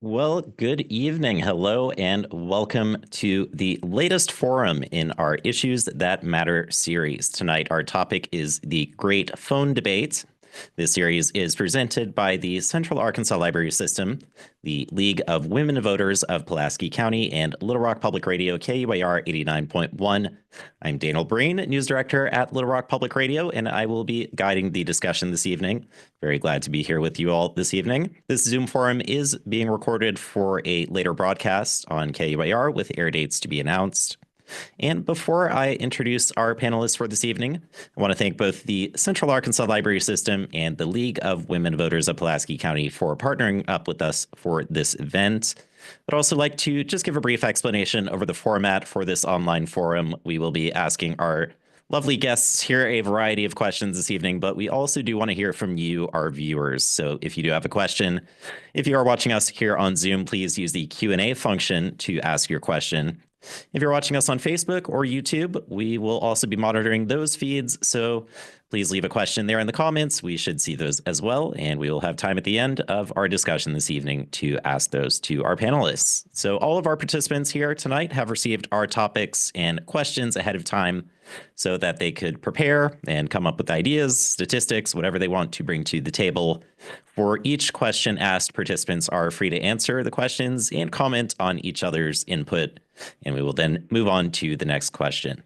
Well, good evening. Hello, and welcome to the latest forum in our Issues That Matter series. Tonight, our topic is the Great Phone Debate. This series is presented by the Central Arkansas Library System, the League of Women Voters of Pulaski County, and Little Rock Public Radio KUAR 89.1. I'm Daniel Breen, News Director at Little Rock Public Radio, and I will be guiding the discussion this evening. Very glad to be here with you all this evening. This Zoom forum is being recorded for a later broadcast on KUAR with air dates to be announced. And before I introduce our panelists for this evening, I want to thank both the Central Arkansas Library System and the League of Women Voters of Pulaski County for partnering up with us for this event. I'd also like to just give a brief explanation over the format for this online forum. We will be asking our lovely guests here a variety of questions this evening, but we also do want to hear from you, our viewers. So if you do have a question, if you are watching us here on Zoom, please use the Q&A function to ask your question. If you're watching us on Facebook or YouTube, we will also be monitoring those feeds. So please leave a question there in the comments. We should see those as well. And we will have time at the end of our discussion this evening to ask those to our panelists. So all of our participants here tonight have received our topics and questions ahead of time so that they could prepare and come up with ideas, statistics, whatever they want to bring to the table. For each question asked, participants are free to answer the questions and comment on each other's input, and we will then move on to the next question.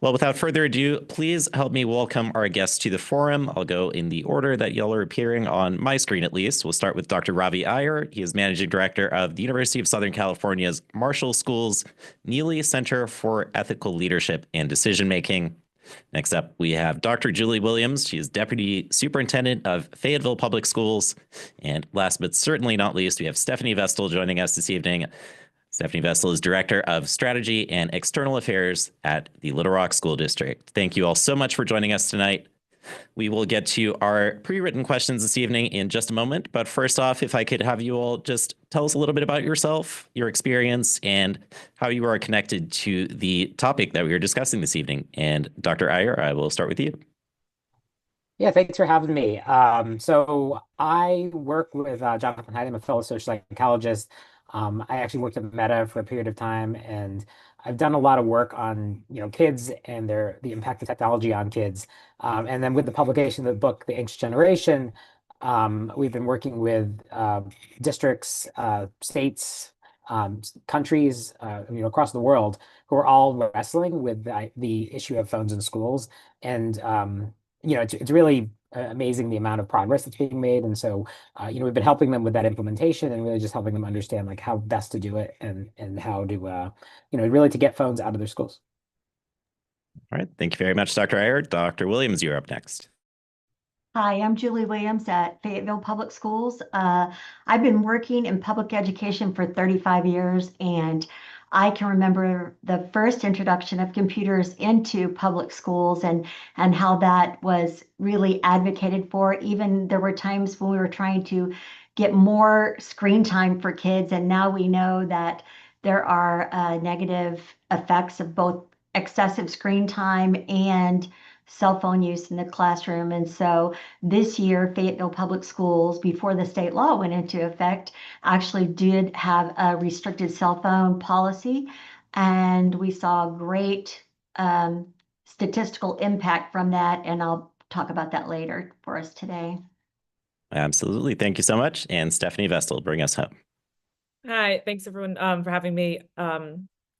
Well, without further ado, please help me welcome our guests to the forum. I'll go in the order that y'all are appearing on my screen, at least. We'll start with Dr. Ravi Iyer. He is Managing Director of the University of Southern California's Marshall School's Neely Center for Ethical Leadership and Decision Making. Next up, we have Dr. Julie Williams. She is Deputy Superintendent of Fayetteville Public Schools. And last but certainly not least, we have Stephanie Vestal joining us this evening. Stephanie Vestal is Director of Strategy and External Affairs at the Little Rock School District. Thank you all so much for joining us tonight. We will get to our pre-written questions this evening in just a moment. But first off, if I could have you all just tell us a little bit about yourself, your experience, and how you are connected to the topic that we are discussing this evening. And Dr. Iyer, I will start with you. Yeah, thanks for having me. So I work with Jonathan Hyde. I'm a fellow social psychologist. I actually worked at Meta for a period of time, and I've done a lot of work on kids and the impact of technology on kids. And then with the publication of the book, The Anxious Generation, we've been working with districts, states, countries, across the world who are all wrestling with the issue of phones in schools. And it's really amazing the amount of progress that's being made. And so, we've been helping them with that implementation and really just helping them understand like how best to do it and how to, really to get phones out of their schools. All right. Thank you very much, Dr. Iyer. Dr. Williams, you're up next. Hi, I'm Julie Williams at Fayetteville Public Schools. I've been working in public education for 35 years, and I can remember the first introduction of computers into public schools and how that was really advocated for. Even there were times when we were trying to get more screen time for kids, and now we know that there are negative effects of both excessive screen time and cell phone use in the classroom. And so this year, Fayetteville Public Schools, before the state law went into effect, actually did have a restricted cell phone policy. And we saw great statistical impact from that. And I'll talk about that later for us today. Absolutely. Thank you so much. And Stephanie Vestal, bring us home. Hi, thanks everyone for having me.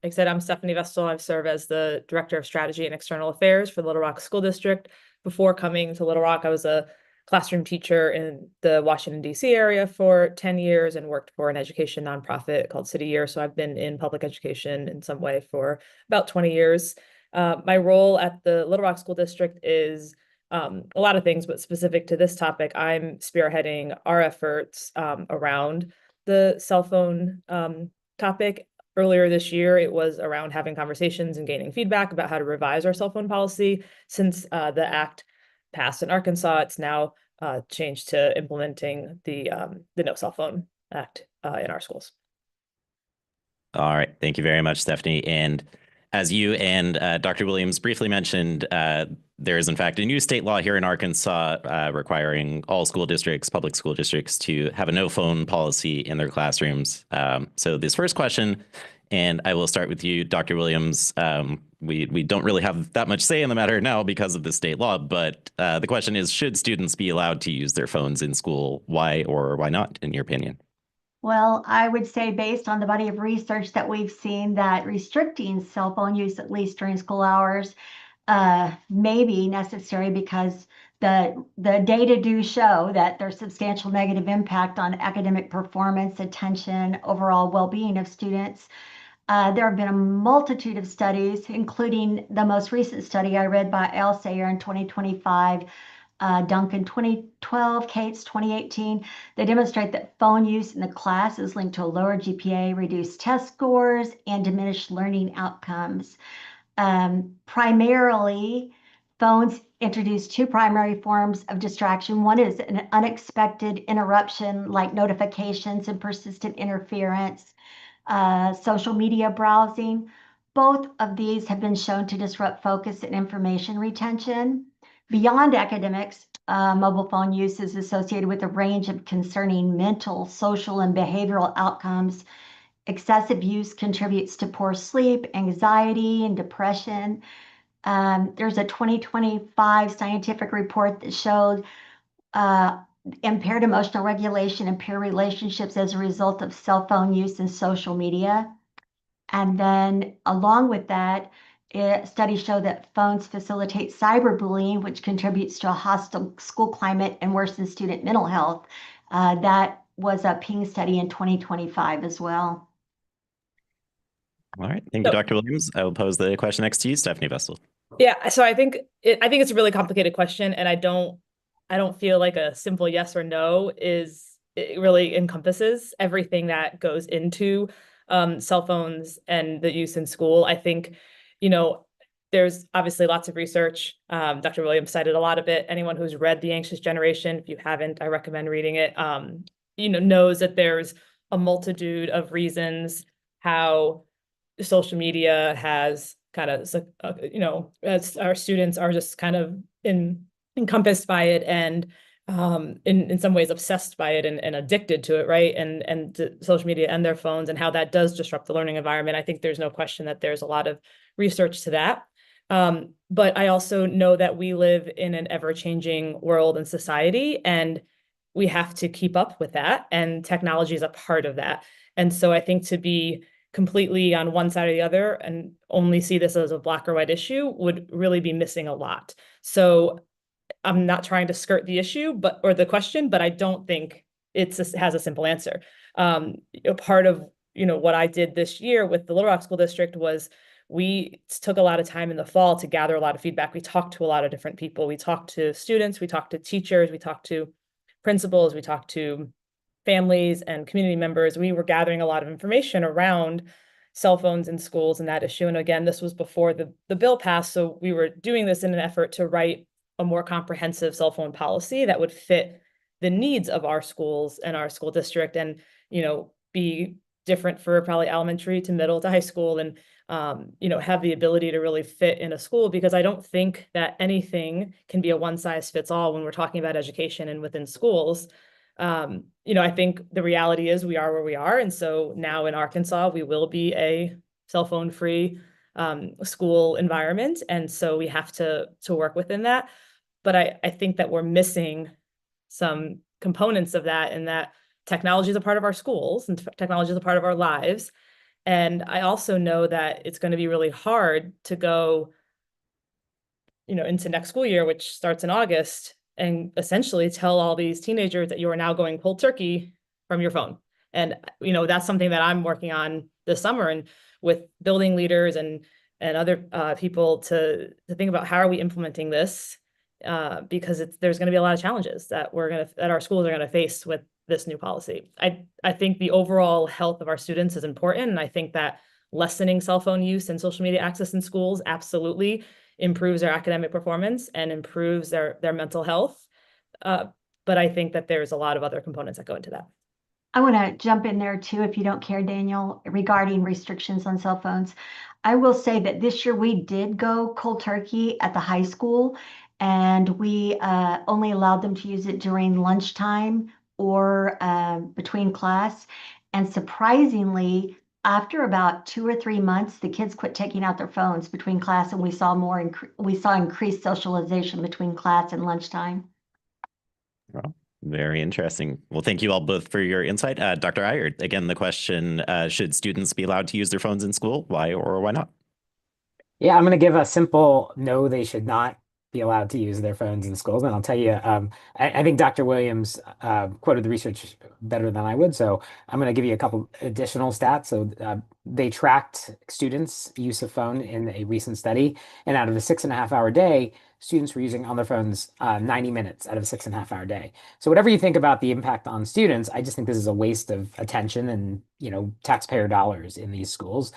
Like I said, I'm Stephanie Vestal. I serve as the Director of Strategy and External Affairs for the Little Rock School District. Before coming to Little Rock, I was a classroom teacher in the Washington, D.C. area for 10 years and worked for an education nonprofit called City Year. So I've been in public education in some way for about 20 years. My role at the Little Rock School District is a lot of things, but specific to this topic, I'm spearheading our efforts around the cell phone topic. Earlier this year, it was around having conversations and gaining feedback about how to revise our cell phone policy. Since the act passed in Arkansas, it's now changed to implementing the No Cell Phone Act in our schools. All right. Thank you very much, Stephanie. And As you and Dr. Williams briefly mentioned, there is in fact a new state law here in Arkansas requiring all school districts, public school districts, to have a no phone policy in their classrooms. So this first question, and I will start with you, Dr. Williams. We don't really have that much say in the matter now because of the state law, but the question is, should students be allowed to use their phones in school? Why or why not, in your opinion? Well, I would say based on the body of research that we've seen that restricting cell phone use, at least during school hours, may be necessary because the data do show that there's substantial negative impact on academic performance, attention, overall well-being of students. There have been a multitude of studies, including the most recent study I read by Alsayer in 2025, Duncan 2012, Cates 2018. They demonstrate that phone use in the class is linked to a lower GPA, reduced test scores, and diminished learning outcomes. Primarily, phones introduce two primary forms of distraction. One is an unexpected interruption like notifications and persistent interference, social media browsing. Both of these have been shown to disrupt focus and information retention. Beyond academics, mobile phone use is associated with a range of concerning mental, social, and behavioral outcomes. Excessive use contributes to poor sleep, anxiety, and depression. There's a 2025 scientific report that showed impaired emotional regulation and peer relationships as a result of cell phone use and social media. And then along with that, studies show that phones facilitate cyberbullying, which contributes to a hostile school climate and worsens student mental health. That was a Ping study in 2025 as well. All right. Thank you, Dr. Williams. I will pose the question next to you, Stephanie Vestal. Yeah, so I think it's a really complicated question, and I don't feel like a simple yes or no it really encompasses everything that goes into cell phones and the use in school. I think, there's obviously lots of research. Dr. Williams cited a lot of it. Anyone who's read The Anxious Generation, if you haven't, I recommend reading it, knows that there's a multitude of reasons how social media has kind of, as our students are just kind of encompassed by it and in some ways obsessed by it and addicted to it, right? And to social media and their phones and how that does disrupt the learning environment. I think there's no question that there's a lot of research to that. But I also know that we live in an ever-changing world and society, and we have to keep up with that. And technology is a part of that. And so I think to be completely on one side or the other and only see this as a black or white issue would really be missing a lot. So I'm not trying to skirt the issue, or the question, but I don't think it has a simple answer. Part of what I did this year with the Little Rock School District was we took a lot of time in the fall to gather a lot of feedback. We talked to a lot of different people. We talked to students, we talked to teachers, we talked to principals, we talked to families and community members. We were gathering a lot of information around cell phones in schools and that issue. And again, this was before the bill passed. So we were doing this in an effort to write a more comprehensive cell phone policy that would fit the needs of our schools and our school district and, be different for probably elementary to middle to high school and, have the ability to really fit in a school, because I don't think that anything can be a one size fits all when we're talking about education and within schools. I think the reality is we are where we are. And so now in Arkansas, we will be a cell phone free school environment. And so we have to work within that. But I think that we're missing some components of that, and that technology is a part of our schools and technology is a part of our lives. And I also know that it's going to be really hard to go, into next school year, which starts in August, and essentially tell all these teenagers that you are now going cold turkey from your phone. And, that's something that I'm working on this summer and with building leaders and other people to think about how are we implementing this, because there's going to be a lot of challenges that our schools are going to face with this new policy. I think the overall health of our students is important. And I think that lessening cell phone use and social media access in schools absolutely improves their academic performance and improves their mental health. But I think that there's a lot of other components that go into that. I want to jump in there too, if you don't care, Daniel, regarding restrictions on cell phones. I will say that this year we did go cold turkey at the high school, and we only allowed them to use it during lunchtime or between class. And surprisingly, after about 2 or 3 months, the kids quit taking out their phones between class, and we saw increased socialization between class and lunchtime. Well, very interesting. Well, thank you all both for your insight. Dr. Iyer, again, the question, should students be allowed to use their phones in school? Why or why not? Yeah, I'm going to give a simple no, they should not be allowed to use their phones in schools. And I'll tell you, I think Dr. Williams quoted the research better than I would. So I'm going to give you a couple additional stats. So they tracked students' use of phone in a recent study. And out of a 6.5 hour day, students were using on their phones 90 minutes out of a 6.5 hour day. So whatever you think about the impact on students, I just think this is a waste of attention and, taxpayer dollars in these schools.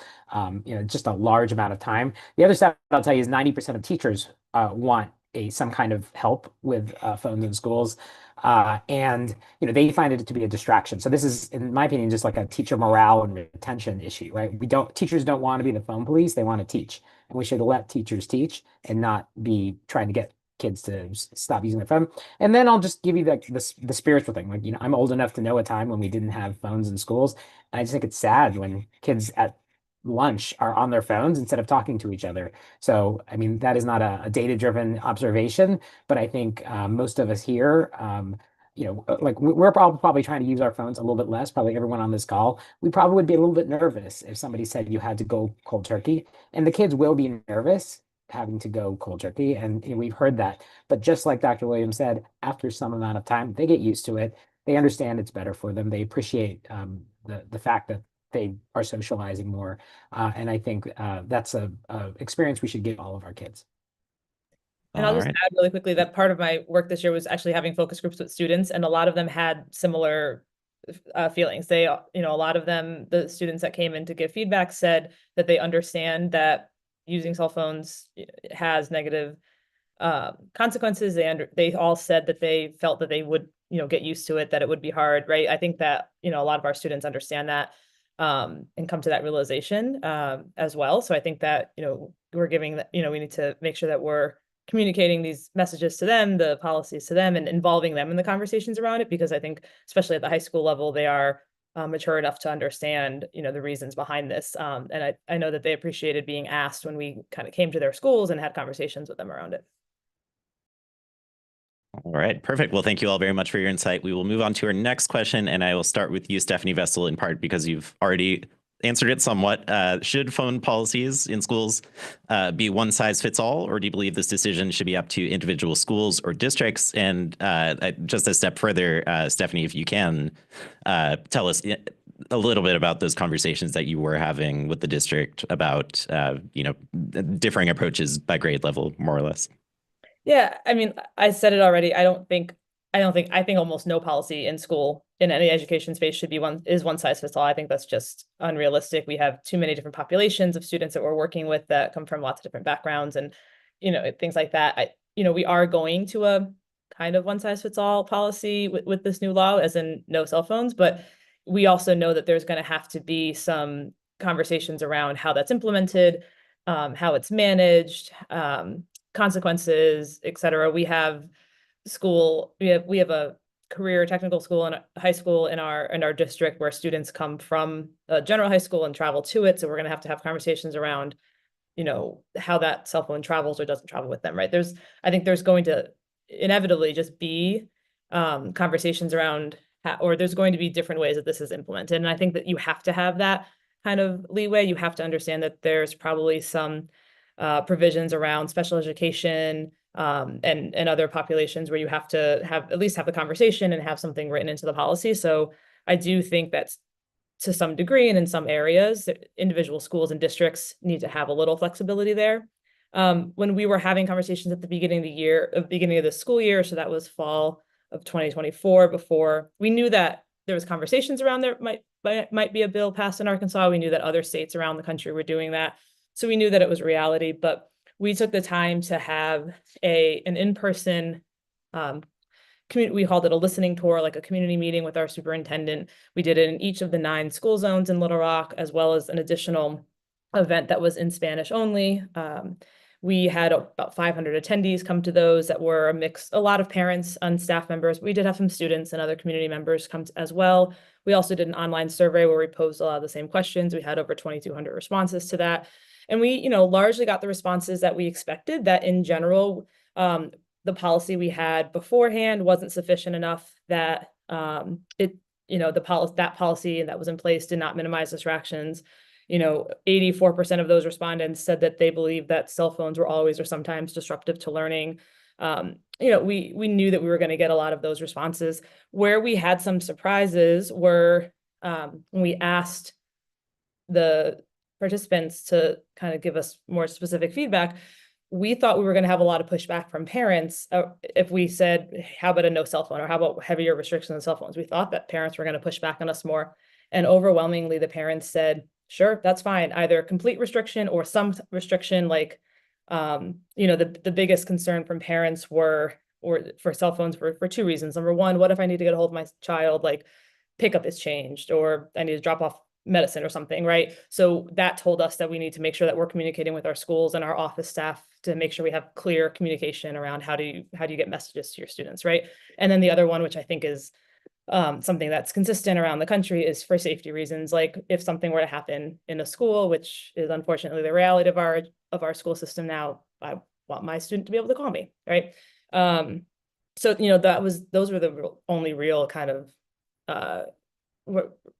Just a large amount of time. The other stat I'll tell you is 90% of teachers want some kind of help with phones in schools. And they find it to be a distraction. So this is, in my opinion, just like a teacher morale and retention issue, right? Teachers don't want to be the phone police, they want to teach. And we should let teachers teach and not be trying to get kids to stop using their phone. And then I'll just give you the spiritual thing. Like, I'm old enough to know a time when we didn't have phones in schools. And I just think it's sad when kids at lunch are on their phones instead of talking to each other. So, I mean, that is not a data-driven observation, but I think most of us here, like we're probably trying to use our phones a little bit less, probably everyone on this call. We probably would be a little bit nervous if somebody said you had to go cold turkey, and the kids will be nervous having to go cold turkey. And we've heard that. But just like Dr. Williams said, after some amount of time, they get used to it. They understand it's better for them. They appreciate the fact that they are socializing more. And I think that's a experience we should give all of our kids. And I'll All just right. add really quickly that part of my work this year was actually having focus groups with students, and a lot of them had similar feelings. They, a lot of them, the students that came in to give feedback said that they understand that using cell phones has negative consequences. They all said that they felt that they would, get used to it, that it would be hard, right? I think that, a lot of our students understand that and come to that realization as well. So I think that, we're giving that, we need to make sure that we're communicating these messages to them, the policies to them, and involving them in the conversations around it, because I think, especially at the high school level, they are mature enough to understand, the reasons behind this. And I know that they appreciated being asked when we kind of came to their schools and had conversations with them around it. All right, perfect. Well, thank you all very much for your insight. We will move on to our next question, and I will start with you, Stephanie Vestal, in part because you've already answered it somewhat. Should phone policies in schools be one size fits all, or do you believe this decision should be up to individual schools or districts? And just a step further, Stephanie, if you can tell us a little bit about those conversations that you were having with the district about, differing approaches by grade level, more or less. Yeah, I mean, I said it already. I think almost no policy in school in any education space should be one size fits all. I think that's just unrealistic. We have too many different populations of students that we're working with that come from lots of different backgrounds and, things like that. We are going to a kind of one size fits all policy with this new law, as in no cell phones, but we also know that there's going to have to be some conversations around how that's implemented, how it's managed, consequences, et cetera. We have a career technical school and a high school in our district where students come from a general high school and travel to it. So we're going to have conversations around, how that cell phone travels or doesn't travel with them, right? I think there's going to inevitably just be conversations around or there's going to be different ways that this is implemented. And I think that you have to have that kind of leeway. You have to understand that there's probably some provisions around special education and other populations where you have to at least have the conversation and have something written into the policy. So I do think that to some degree and in some areas, individual schools and districts need to have a little flexibility there. When we were having conversations at the beginning of the school year, so that was fall of 2024, before we knew that there was conversations around there might be a bill passed in Arkansas. We knew that other states around the country were doing that. So we knew that it was reality, but we took the time to have an in-person we called it a listening tour, like a community meeting with our superintendent. We did it in each of the 9 school zones in Little Rock, as well as an additional event that was in Spanish only. We had about 500 attendees come to those that were a mix, a lot of parents and staff members. We did have some students and other community members come as well. We also did an online survey where we posed a lot of the same questions. We had over 2,200 responses to that. And we, largely got the responses that we expected, that in general, the policy we had beforehand wasn't sufficient enough, that that policy that was in place did not minimize distractions. 84% of those respondents said that they believed that cell phones were always or sometimes disruptive to learning. We knew that we were going to get a lot of those responses. Where we had some surprises were when we asked the participants to kind of give us more specific feedback. We thought we were going to have a lot of pushback from parents if we said, how about a no cell phone, or how about heavier restrictions on cell phones? We thought that parents were going to push back on us more. And overwhelmingly, the parents said, sure, that's fine. Either complete restriction or some restriction. Like, the biggest concern from parents for cell phones were for 2 reasons. Number one, what if I need to get a hold of my child, like pickup is changed, or I need to drop off medicine or something, right? So that told us that we need to make sure that we're communicating with our schools and our office staff to make sure we have clear communication around how do you get messages to your students, right? And then the other one, which I think is something that's consistent around the country, is for safety reasons. Like if something were to happen in a school, which is unfortunately the reality of our school system now, I want my student to be able to call me, right? So those were the only real kind of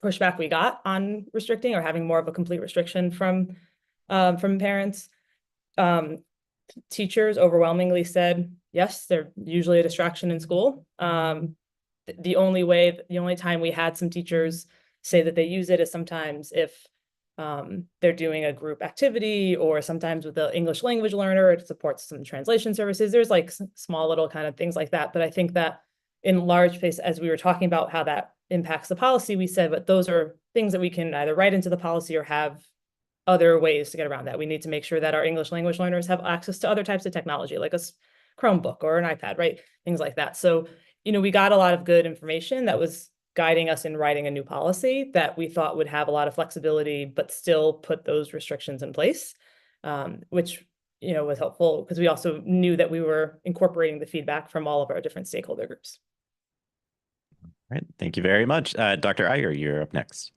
pushback we got on restricting or having more of a complete restriction from parents. Teachers overwhelmingly said yes, they're usually a distraction in school. The only time we had some teachers say that they use it is sometimes if they're doing a group activity, or sometimes with the English language learner, it supports some translation services. There's like small little kind of things like that. But I think that in large case, as we were talking about how that impacts the policy, we said, but those are things that we can either write into the policy or have other ways to get around that. We need to make sure that our English language learners have access to other types of technology, like a Chromebook or an iPad, right? Things like that. So, we got a lot of good information that was guiding us in writing a new policy that we thought would have a lot of flexibility, but still put those restrictions in place, which, was helpful because we also knew that we were incorporating the feedback from all of our different stakeholder groups. All right. Thank you very much. Dr. Iyer, you're up next.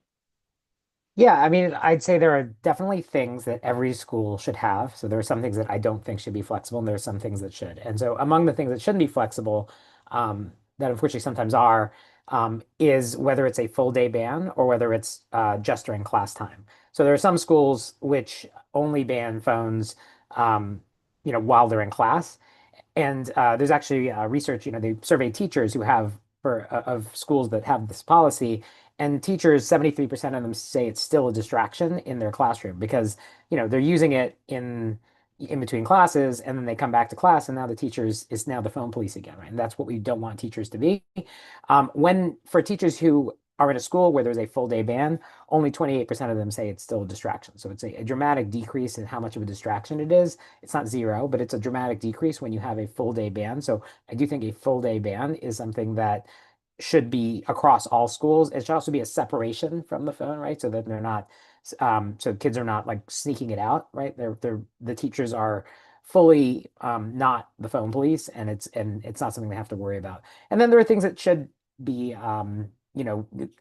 Yeah, I mean, I'd say there are definitely things that every school should have. So there are some things that I don't think should be flexible, and there are some things that should. And so among the things that shouldn't be flexible, that unfortunately sometimes are, is whether it's a full day ban or whether it's just during class time. So there are some schools which only ban phones, while they're in class. And there's actually research, they survey teachers who have of schools that have this policy, and teachers, 73% of them say it's still a distraction in their classroom because, they're using it in between classes, and then they come back to class, and now the teachers is now the phone police again, right? And that's what we don't want teachers to be. When for teachers who are in a school where there's a full day ban, only 28% of them say it's still a distraction. So it's a dramatic decrease in how much of a distraction it is. It's not zero, but it's a dramatic decrease when you have a full day ban. So I do think a full day ban is something that should be across all schools. It should also be a separation from the phone, right? So that they're not, so kids are not like sneaking it out, right? The teachers are fully not the phone police, and it's not something they have to worry about. And then there are things that should be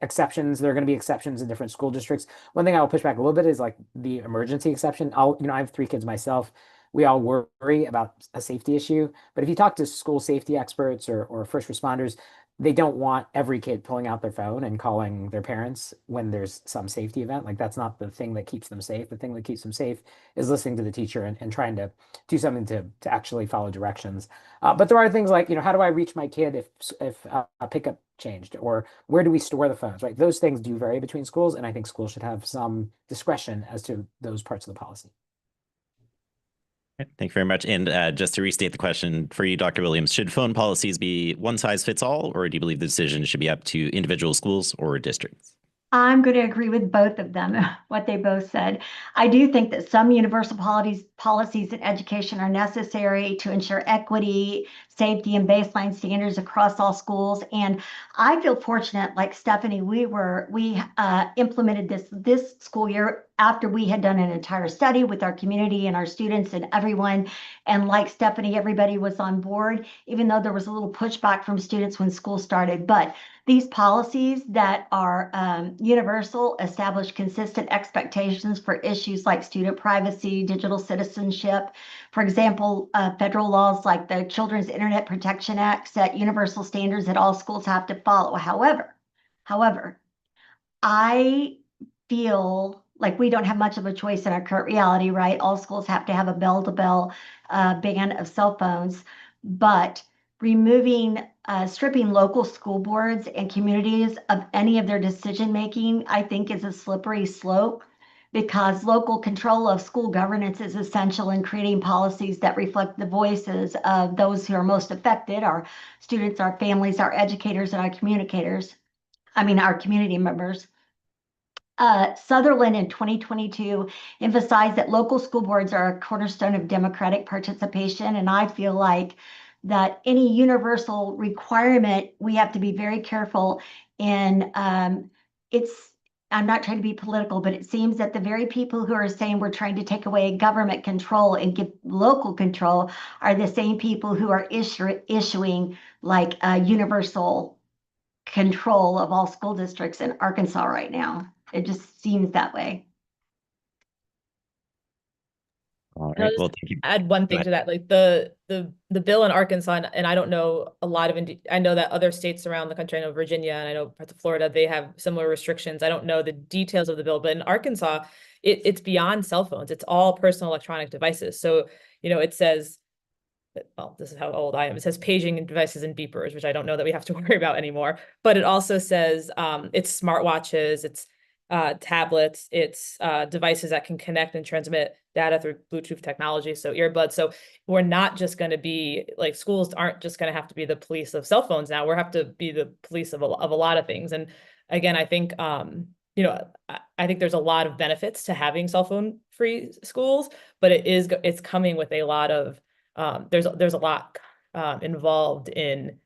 exceptions. There are going to be exceptions in different school districts. One thing I will push back a little bit is like the emergency exception. I have 3 kids myself. We all worry about a safety issue, but if you talk to school safety experts or first responders, they don't want every kid pulling out their phone and calling their parents when there's some safety event. Like that's not the thing that keeps them safe. The thing that keeps them safe is listening to the teacher and trying to do something to actually follow directions. But there are things like, how do I reach my kid if a pickup changed, or where do we store the phones, right? Those things do vary between schools, and I think schools should have some discretion as to those parts of the policy. Thank you very much. And just to restate the question for you, Dr. Williams, should phone policies be one size fits all, or do you believe the decision should be up to individual schools or districts? I'm going to agree with both of them, what they both said. I do think that some universal policies in education are necessary to ensure equity, safety, and baseline standards across all schools. And I feel fortunate, like Stephanie, we implemented this school year after we had done an entire study with our community and our students and everyone. And like Stephanie, everybody was on board, even though there was a little pushback from students when school started. But these policies that are universal establish consistent expectations for issues like student privacy, digital citizenship. For example, federal laws like the Children's Internet Protection Act set universal standards that all schools have to follow. However, I feel like we don't have much of a choice in our current reality, right? All schools have to have a bell-to-bell ban of cell phones, but stripping local school boards and communities of any of their decision making, I think is a slippery slope because local control of school governance is essential in creating policies that reflect the voices of those who are most affected, our students, our families, our educators, and our our community members. Sutherland in 2022 emphasized that local school boards are a cornerstone of democratic participation. And I feel like that any universal requirement, we have to be very careful in I'm not trying to be political, but it seems that the very people who are saying we're trying to take away government control and give local control are the same people who are issuing like a universal control of all school districts in Arkansas right now. It just seems that way. All And I'll right. just Well, thank you. add one Go thing ahead. to that, like the bill in Arkansas, and I don't know a lot of, I know that other states around the country, I know Virginia and I know parts of Florida, they have similar restrictions. I don't know the details of the bill, but in Arkansas, it's beyond cell phones. It's all personal electronic devices. So, it says, well, this is how old I am. It says paging devices and beepers, which I don't know that we have to worry about anymore. But it also says it's smartwatches, it's tablets, it's devices that can connect and transmit data through Bluetooth technology, so earbuds. So we're not just going to be like, schools aren't just going to have to be the police of cell phones now. We're have to be the police of a lot of things. And again, I think I think there's a lot of benefits to having cell phone free schools, but it's coming with a lot of there's a lot involved in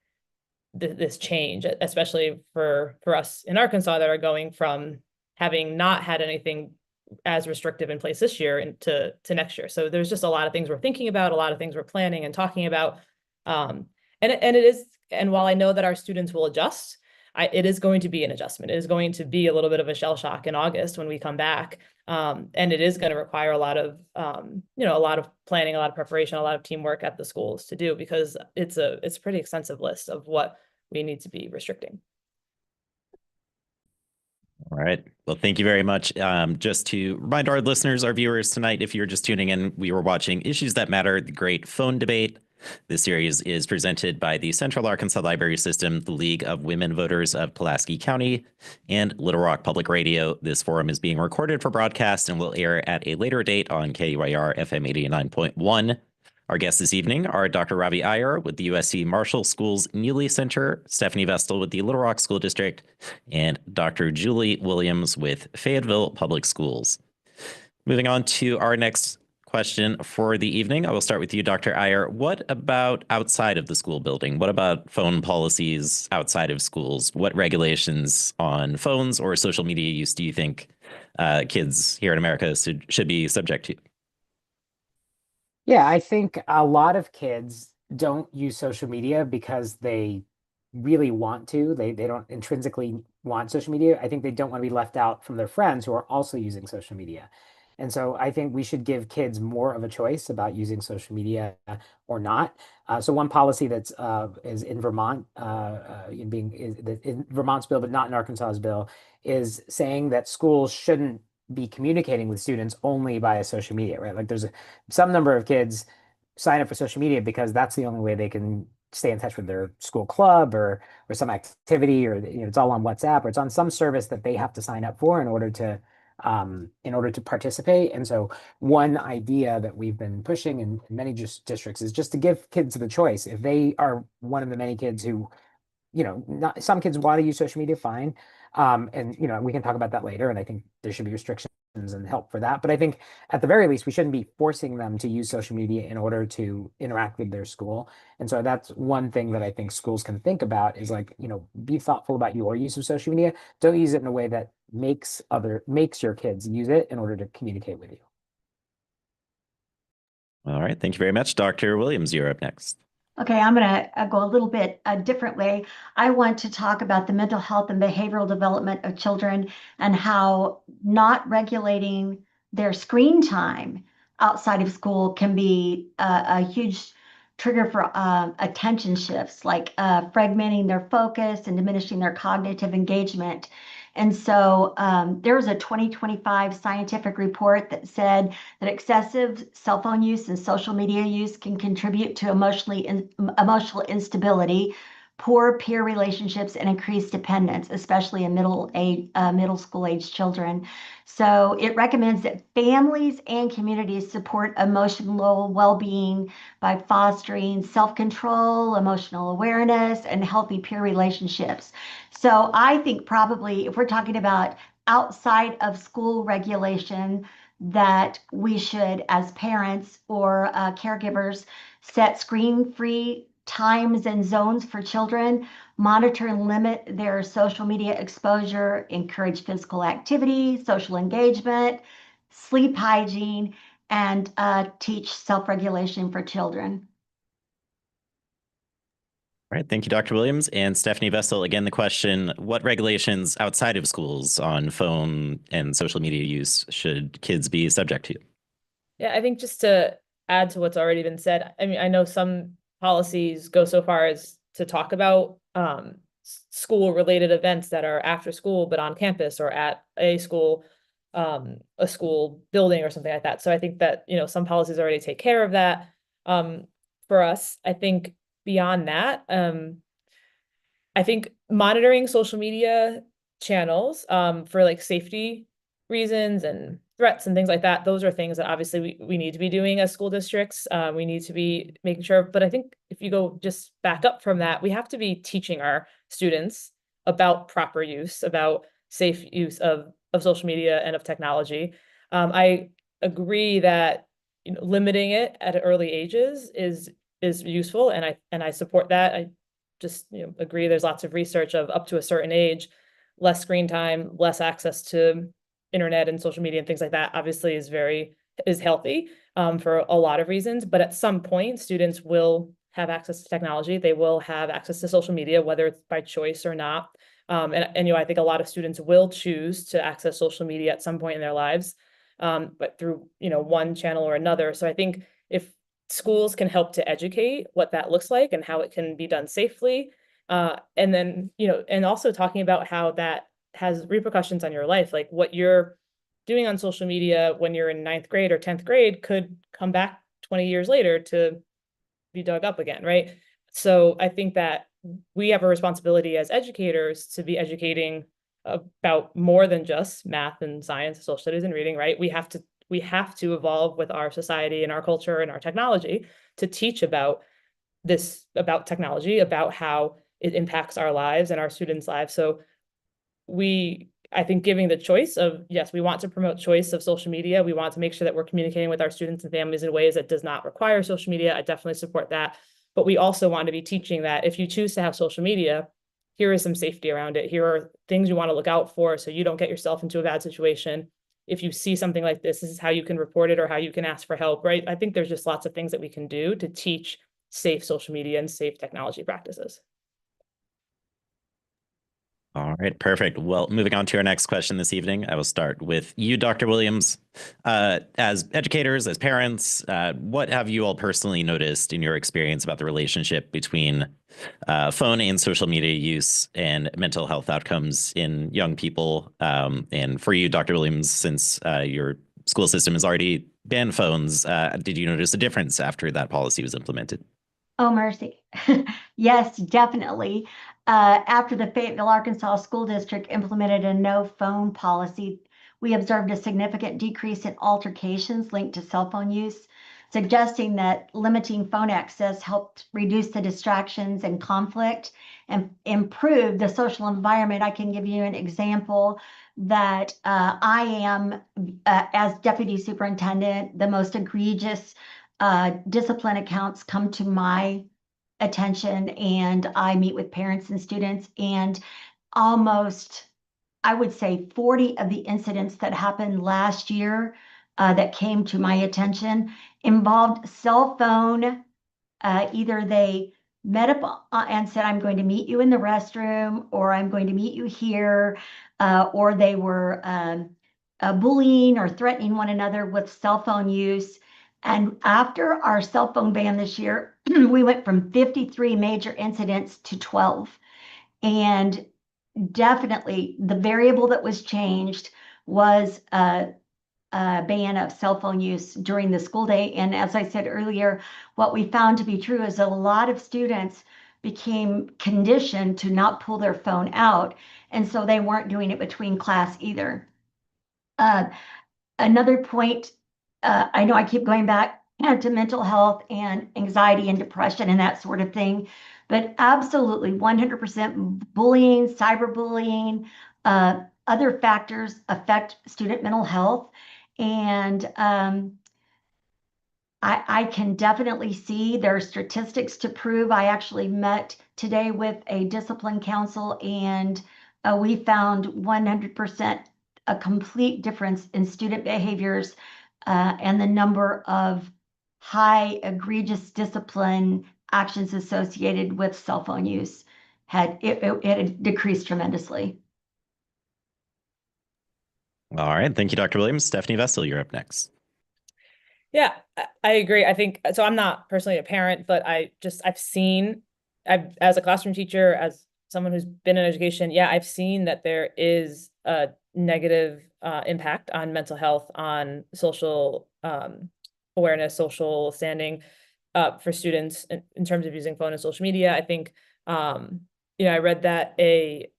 this change, especially for us in Arkansas that are going from having not had anything as restrictive in place this year into next year. So there's just a lot of things we're thinking about, a lot of things we're planning and talking about. And while I know that our students will adjust, it is going to be an adjustment. It is going to be a little bit of a shell shock in August when we come back. And it is going to require a lot of planning, a lot of preparation, a lot of teamwork at the schools to do, because it's a pretty extensive list of what we need to be restricting. All right. Well, thank you very much. Just to remind our listeners, our viewers tonight, if you're just tuning in, we were watching Issues That Matter, the Great Phone Debate. This series is presented by the Central Arkansas Library System, the League of Women Voters of Pulaski County, and Little Rock Public Radio. This forum is being recorded for broadcast and will air at a later date on KUIR FM 89.1. Our guests this evening are Dr. Ravi Iyer with the USC Marshall School's Neely Center, Stephanie Vestal with the Little Rock School District, and Dr. Julie Williams with Fayetteville Public Schools. Moving on to our next question for the evening. I will start with you, Dr. Iyer. What about outside of the school building? What about phone policies outside of schools? What regulations on phones or social media use do you think kids here in America should be subject to? Yeah, I think a lot of kids don't use social media because they really want to. They don't intrinsically want social media. I think they don't want to be left out from their friends who are also using social media. And so I think we should give kids more of a choice about using social media or not. So one policy that's is in Vermont, in Vermont's bill, but not in Arkansas's bill, is saying that schools shouldn't be communicating with students only via social media, right? Like there's some number of kids sign up for social media because that's the only way they can stay in touch with their school club or some activity, or it's all on WhatsApp, or it's on some service that they have to sign up for in order to participate. And so one idea that we've been pushing in many districts is just to give kids the choice. If they are one of the many kids who, some kids want to use social media, fine. And we can talk about that later. And I think there should be restrictions and help for that. But I think at the very least, we shouldn't be forcing them to use social media in order to interact with their school. And so that's one thing that I think schools can think about is like, be thoughtful about your use of social media. Don't use it in a way that makes your kids use it in order to communicate with you. All right. Thank you very much. Dr. Williams, you're up next. Okay, I'm going to go a little bit a different way. I want to talk about the mental health and behavioral development of children and how not regulating their screen time outside of school can be a huge trigger for attention shifts, like fragmenting their focus and diminishing their cognitive engagement. And so there was a 2025 scientific report that said that excessive cell phone use and social media use can contribute to emotional instability, poor peer relationships, and increased dependence, especially in middle school age children. So it recommends that families and communities support emotional well-being by fostering self-control, emotional awareness, and healthy peer relationships. So I think probably if we're talking about outside of school regulation, that we should, as parents or caregivers, set screen-free times and zones for children, monitor and limit their social media exposure, encourage physical activity, social engagement, sleep hygiene, and teach self-regulation for children. All right. Thank you, Dr. Williams. And Stephanie Vestal, again, the question, what regulations outside of schools on phone and social media use should kids be subject to? Yeah, I think just to add to what's already been said, I mean, I know some policies go so far as to talk about school-related events that are after school, but on campus or at a school building or something like that. So I think that, some policies already take care of that. For us, I think beyond that, I think monitoring social media channels for like safety reasons and threats and things like that, those are things that obviously we need to be doing as school districts. We need to be making sure, but I think if you go just back up from that, we have to be teaching our students about proper use, about safe use of social media and of technology. I agree that limiting it at early ages is useful, and I support that. I just agree there's lots of research of up to a certain age, less screen time, less access to internet and social media and things like that obviously is healthy for a lot of reasons. But at some point, students will have access to technology. They will have access to social media, whether it's by choice or not. And I think a lot of students will choose to access social media at some point in their lives, but through one channel or another. So I think if schools can help to educate what that looks like and how it can be done safely, and then and also talking about how that has repercussions on your life, like what you're doing on social media when you're in 9th grade or 10th grade could come back 20 years later to be dug up again, right? So I think that we have a responsibility as educators to be educating about more than just math and science, social studies and reading, right? We have to evolve with our society and our culture and our technology to teach about technology, about how it impacts our lives and our students' lives. So I think giving the choice of, yes, we want to promote choice of social media. We want to make sure that we're communicating with our students and families in ways that does not require social media. I definitely support that. But we also want to be teaching that if you choose to have social media, here is some safety around it. Here are things you want to look out for so you don't get yourself into a bad situation. If you see something like this is how you can report it or how you can ask for help, right? I think there's just lots of things that we can do to teach safe social media and safe technology practices. All right, perfect. Well, moving on to our next question this evening, I will start with you, Dr. Williams. As educators, as parents, what have you all personally noticed in your experience about the relationship between phone and social media use and mental health outcomes in young people? And for you, Dr. Williams, since your school system has already banned phones, did you notice a difference after that policy was implemented? Oh, mercy. Yes, definitely. After the Fayetteville, Arkansas School District implemented a no phone policy, we observed a significant decrease in altercations linked to cell phone use. suggesting that limiting phone access helped reduce the distractions and conflict and improve the social environment. I can give you an example that I am, as deputy superintendent, the most egregious discipline accounts come to my attention, and I meet with parents and students, and almost, I would say 40 of the incidents that happened last year that came to my attention involved cell phone. Either they met up and said, I'm going to meet you in the restroom, or I'm going to meet you here, or they were bullying or threatening one another with cell phone use. And after our cell phone ban this year, we went from 53 major incidents to 12. And definitely the variable that was changed was a ban of cell phone use during the school day. And as I said earlier, what we found to be true is a lot of students became conditioned to not pull their phone out. And so they weren't doing it between class either. Another point, I know I keep going back to mental health and anxiety and depression and that sort of thing, but absolutely 100% bullying, cyberbullying, other factors affect student mental health. And I can definitely see there are statistics to prove. I actually met today with a discipline council, and we found 100% a complete difference in student behaviors and the number of high egregious discipline actions associated with cell phone use it decreased tremendously. All right. Thank you, Dr. Williams. Stephanie Vestal, you're up next. Yeah, I agree. I think so. I'm not personally a parent, but I've seen, as a classroom teacher, as someone who's been in education, yeah, I've seen that there is a negative impact on mental health, on social awareness, social standing for students in terms of using phone and social media. I think, I read that a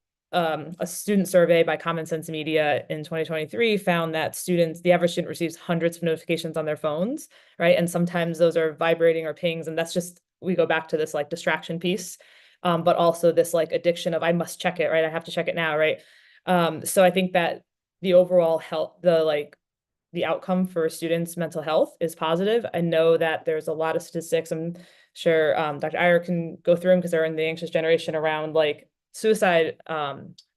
student survey by Common Sense Media in 2023 found that the average student receives hundreds of notifications on their phones, right? And sometimes those are vibrating or pings, and that's just, we go back to this like distraction piece, but also this like addiction of I must check it, right? I have to check it now, right? So I think that the overall health, the outcome for students' mental health is positive. I know that there's a lot of statistics. I'm sure Dr. Iyer can go through them because they're in the anxious generation around like suicide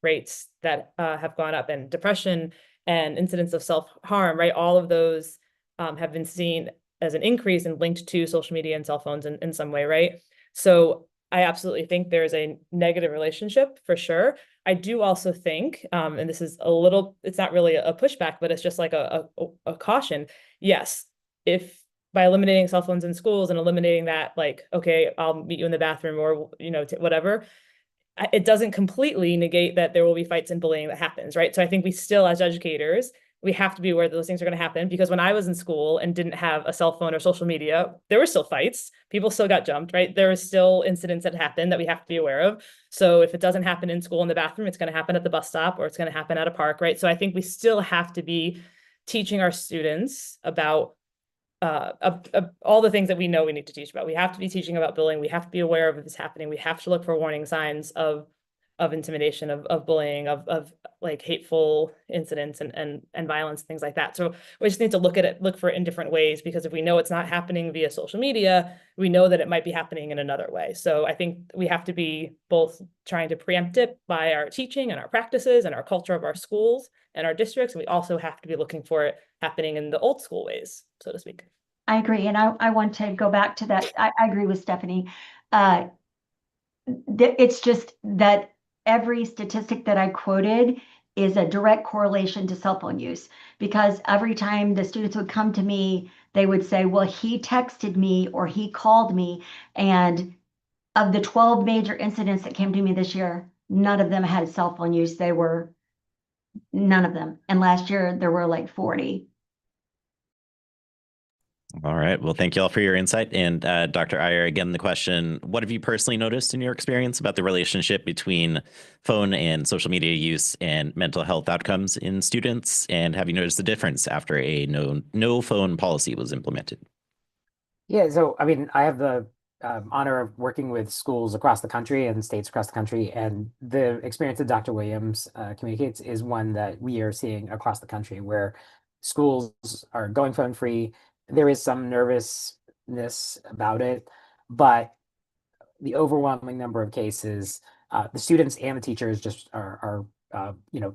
rates that have gone up, and depression and incidents of self-harm, right? All of those have been seen as an increase and linked to social media and cell phones in some way, right? So I absolutely think there's a negative relationship for sure. I do also think, and this is it's not really a pushback, but it's just like a caution. Yes, if by eliminating cell phones in schools and eliminating that, like, okay, I'll meet you in the bathroom, or, whatever, it doesn't completely negate that there will be fights and bullying that happens, right? So I think we still, as educators, we have to be aware that those things are going to happen, because when I was in school and didn't have a cell phone or social media, there were still fights. People still got jumped, right? There were still incidents that happened that we have to be aware of. So if it doesn't happen in school in the bathroom, it's going to happen at the bus stop, or it's going to happen at a park, right? So I think we still have to be teaching our students about all the things that we know we need to teach about. We have to be teaching about bullying. We have to be aware of this happening. We have to look for warning signs of intimidation, of bullying, of like hateful incidents and violence, things like that. So we just need to look for it in different ways, because if we know it's not happening via social media, we know that it might be happening in another way. So I think we have to be both trying to preempt it by our teaching and our practices and our culture of our schools and our districts. And we also have to be looking for it happening in the old school ways, so to speak. I agree. And I want to go back to that. I agree with Stephanie. It's just that every statistic that I quoted is a direct correlation to cell phone use, because every time the students would come to me, they would say, well, he texted me or he called me. And of the 12 major incidents that came to me this year, none of them had cell phone use. None of them. And last year there were like 40. All right. Well, thank you all for your insight. And Dr. Iyer, again, the question, what have you personally noticed in your experience about the relationship between phone and social media use and mental health outcomes in students? And have you noticed the difference after a no phone policy was implemented? Yeah, so I mean, I have the honor of working with schools across the country and states across the country, and the experience that Dr. Williams communicates is one that we are seeing across the country, where schools are going phone free. There is some nervousness about it, but the overwhelming number of cases, the students and the teachers just are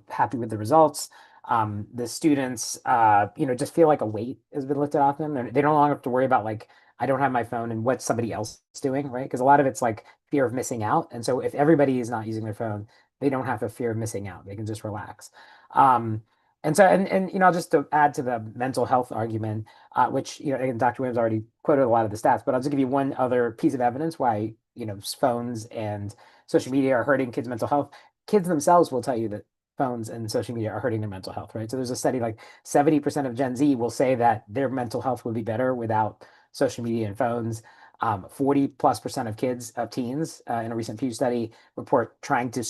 happy with the results. The students, just feel like a weight has been lifted off them. They no longer have to worry about like I don't have my phone and what somebody else is doing, right? Because a lot of it's like fear of missing out. And so if everybody is not using their phone, they don't have a fear of missing out. They can just relax. Um, and just to add to the mental health argument, which again, Dr. Williams already quoted a lot of the stats, but I'll just give you one other piece of evidence why phones and social media are hurting kids' mental health. Kids themselves will tell you that phones and social media are hurting their mental health, right? So there's a study like 70% of Gen Z will say that their mental health would be better without social media and phones. 40+% of teens, in a recent Pew study, report trying to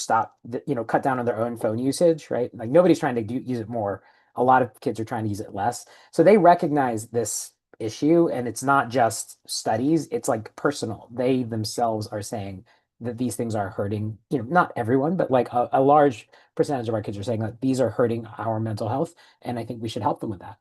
cut down on their own phone usage, right? Like nobody's trying to use it more. A lot of kids are trying to use it less. So they recognize this issue, and it's not just studies, it's like personal. They themselves are saying that these things are hurting, not everyone, but like a large percentage of our kids are saying that these are hurting our mental health, and I think we should help them with that.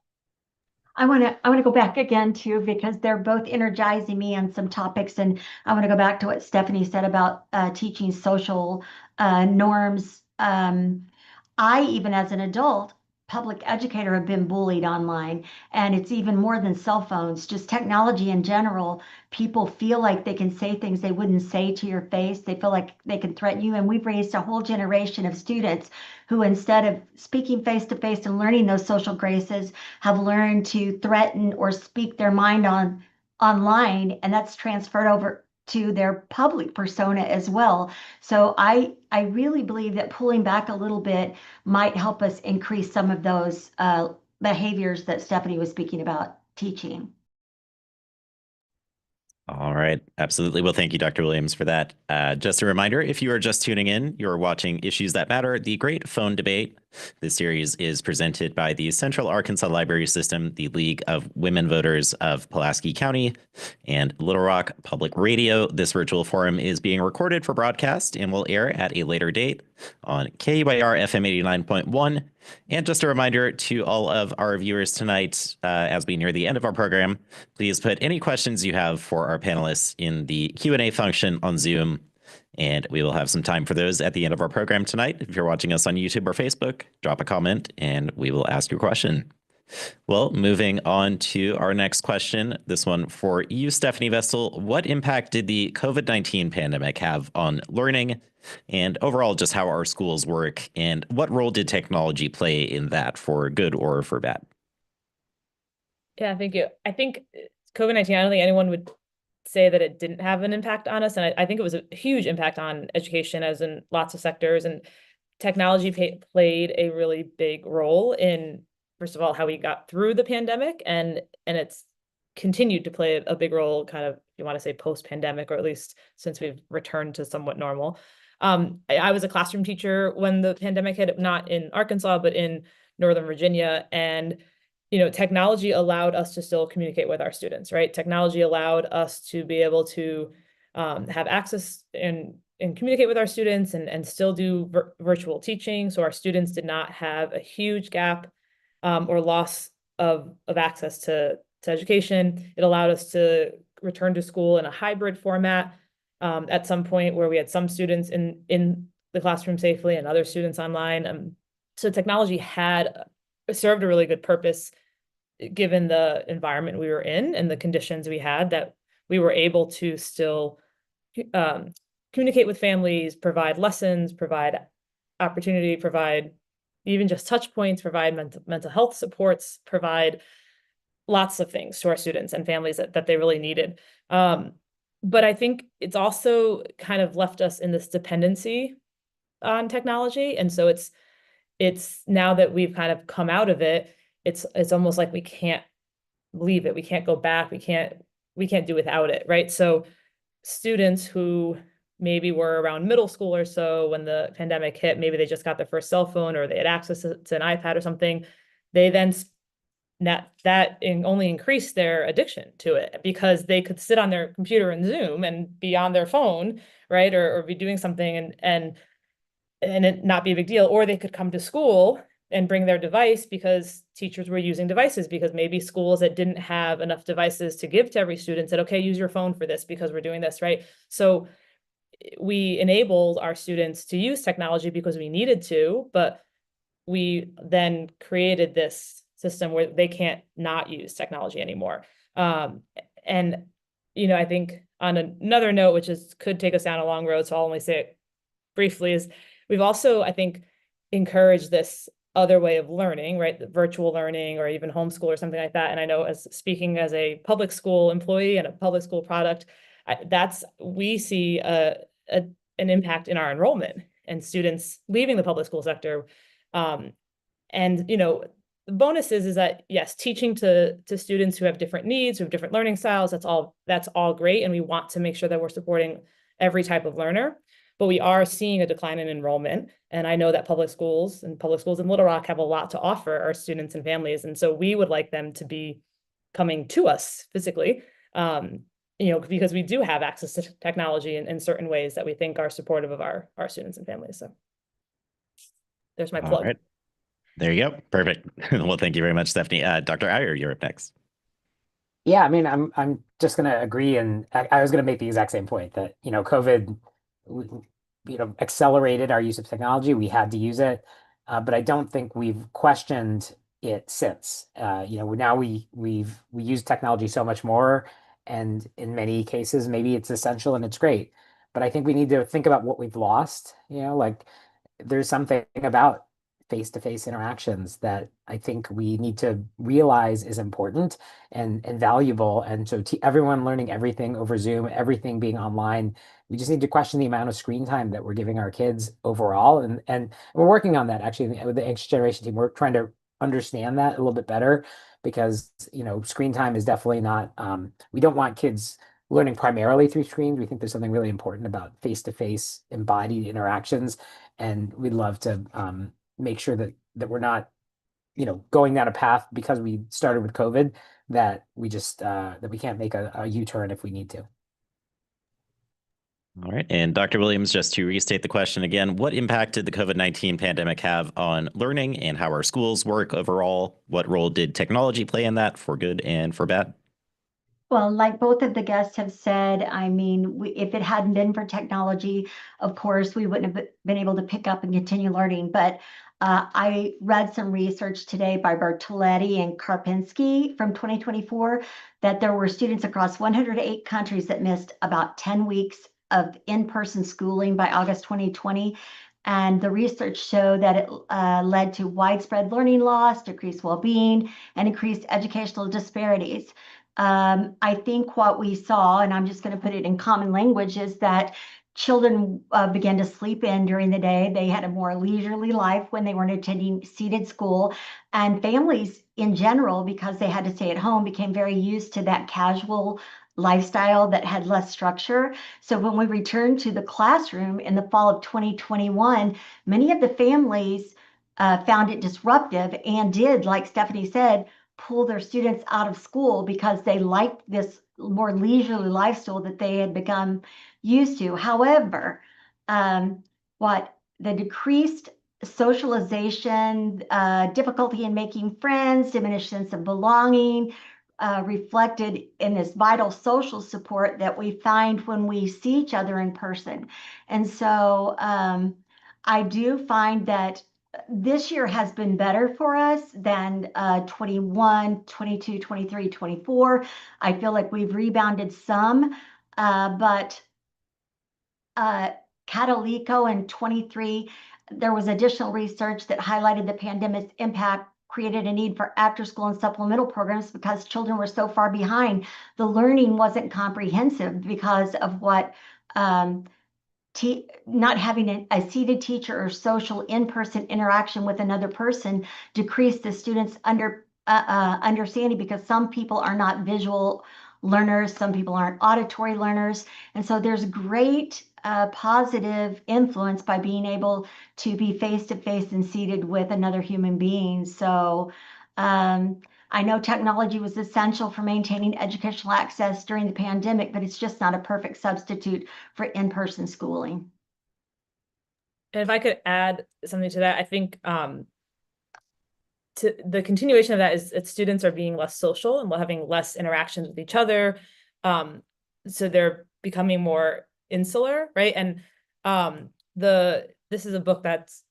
I want to go back again too, because they're both energizing me on some topics, and I want to go back to what Stephanie said about teaching social norms. I, even as an adult public educator, have been bullied online, and it's even more than cell phones, just technology in general. People feel like they can say things they wouldn't say to your face. They feel like they can threaten you, and we've raised a whole generation of students who, instead of speaking face to face and learning those social graces, have learned to threaten or speak their mind online, and that's transferred over to their public persona as well. So I really believe that pulling back a little bit might help us increase some of those behaviors that Stephanie was speaking about teaching. All right. Absolutely. Well, thank you, Dr. Williams, for that. Just a reminder, if you are just tuning in, you're watching Issues That Matter, the Great Phone Debate. This series is presented by the Central Arkansas Library System, the League of Women Voters of Pulaski County, and Little Rock Public Radio. This virtual forum is being recorded for broadcast and will air at a later date on KUIR FM 89.1. And just a reminder to all of our viewers tonight, as we near the end of our program, please put any questions you have for our panelists in the Q&A function on Zoom, and we will have some time for those at the end of our program tonight. If you're watching us on YouTube or Facebook, drop a comment and we will ask your question. Well, moving on to our next question, this one for you, Stephanie Vestal. What impact did the COVID-19 pandemic have on learning and overall just how our schools work? And what role did technology play in that, for good or for bad? Yeah, thank you. I think COVID-19, I don't think anyone would say that it didn't have an impact on us. And I think it was a huge impact on education, as in lots of sectors. And technology played a really big role in, first of all, how we got through the pandemic, and it's continued to play a big role, kind of, if you want to say, post-pandemic, or at least since we've returned to somewhat normal. I was a classroom teacher when the pandemic hit, not in Arkansas, but in Northern Virginia. And technology allowed us to still communicate with our students, right? Technology allowed us to be able to have access and communicate with our students and still do virtual teaching. So our students did not have a huge gap or loss of access to education. It allowed us to return to school in a hybrid format at some point, where we had some students in the classroom safely and other students online. So technology had served a really good purpose, given the environment we were in and the conditions we had, that we were able to still communicate with families, provide lessons, provide opportunity, provide even just touch points, provide mental health supports, provide lots of things to our students and families that they really needed. But I think it's also kind of left us in this dependency on technology. And so it's now that we've kind of come out of it, it's almost like we can't leave it. We can't go back. We can't do without it, right? So students who maybe were around middle school or so when the pandemic hit, maybe they just got their first cell phone or they had access to an iPad or something. They then only increased their addiction to it, because they could sit on their computer and Zoom and be on their phone, right, or be doing something and it not be a big deal, or they could come to school and bring their device because teachers were using devices, because maybe schools that didn't have enough devices to give to every student said, okay, use your phone for this because we're doing this, right? So we enabled our students to use technology because we needed to, but we then created this system where they can't not use technology anymore. And, I think on another note, which could take us down a long road, so I'll only say it briefly, is we've also, I think, encouraged this other way of learning, right? The virtual learning or even homeschool or something like that. And I know, as speaking as a public school employee and a public school product, we see an impact in our enrollment and students leaving the public school sector. And the bonus is that, yes, teaching to students who have different needs, who have different learning styles, that's all great. And we want to make sure that we're supporting every type of learner. But we are seeing a decline in enrollment. And I know that public schools in Little Rock have a lot to offer our students and families. And so we would like them to be coming to us physically, because we do have access to technology in certain ways that we think are supportive of our students and families. So there's my plug. All right. There you go. Perfect. Well, thank you very much, Stephanie. Dr. Iyer, you're up next. Yeah, I mean, I'm just going to agree, and I was going to make the exact same point that COVID, accelerated our use of technology. We had to use it, but I don't think we've questioned it since. Now we use technology so much more, and in many cases, maybe it's essential and it's great. But I think we need to think about what we've lost. Like there's something about face-to-face interactions that I think we need to realize is important and valuable. And so everyone learning everything over Zoom, everything being online, we just need to question the amount of screen time that we're giving our kids overall. And we're working on that actually with the Anxious Generation team. We're trying to understand that a little bit better because, screen time is definitely not, we don't want kids learning primarily through screens. We think there's something really important about face-to-face embodied interactions. And we'd love to, make sure that we're not, going down a path because we started with COVID that we just that we can't make a U-turn if we need to. All right. And Dr. Williams, just to restate the question again, what impact did the COVID-19 pandemic have on learning and how our schools work overall? What role did technology play in that, for good and for bad? Well, like both of the guests have said, I mean, if it hadn't been for technology, of course, we wouldn't have been able to pick up and continue learning. But I read some research today by Bertoletti and Karpinski from 2024 that there were students across 108 countries that missed about 10 weeks of in-person schooling by August 2020. And the research showed that it led to widespread learning loss, decreased well-being, and increased educational disparities. I think what we saw, and I'm just going to put it in common language, is that children began to sleep in during the day. They had a more leisurely life when they weren't attending seated school. And families in general, because they had to stay at home, became very used to that casual lifestyle that had less structure. So when we returned to the classroom in the fall of 2021, many of the families found it disruptive and did, like Stephanie said, pull their students out of school because they liked this more leisurely lifestyle that they had become used to. However, what the decreased socialization, difficulty in making friends, diminished sense of belonging, reflected in this vital social support that we find when we see each other in person. And so I do find that this year has been better for us than 21, 22, 23, 24. I feel like we've rebounded some, but Catalico in 23, there was additional research that highlighted the pandemic's impact created a need for after-school and supplemental programs because children were so far behind. The learning wasn't comprehensive because of what not having a seated teacher or social in-person interaction with another person decreased the students' understanding because some people are not visual learners, some people aren't auditory learners. And so there's great positive influence by being able to be face-to-face and seated with another human being. So I know technology was essential for maintaining educational access during the pandemic, but it's just not a perfect substitute for in-person schooling. And if I could add something to that, I think to the continuation of that is that students are being less social and having less interactions with each other. So they're becoming more insular, right? And this is a book that's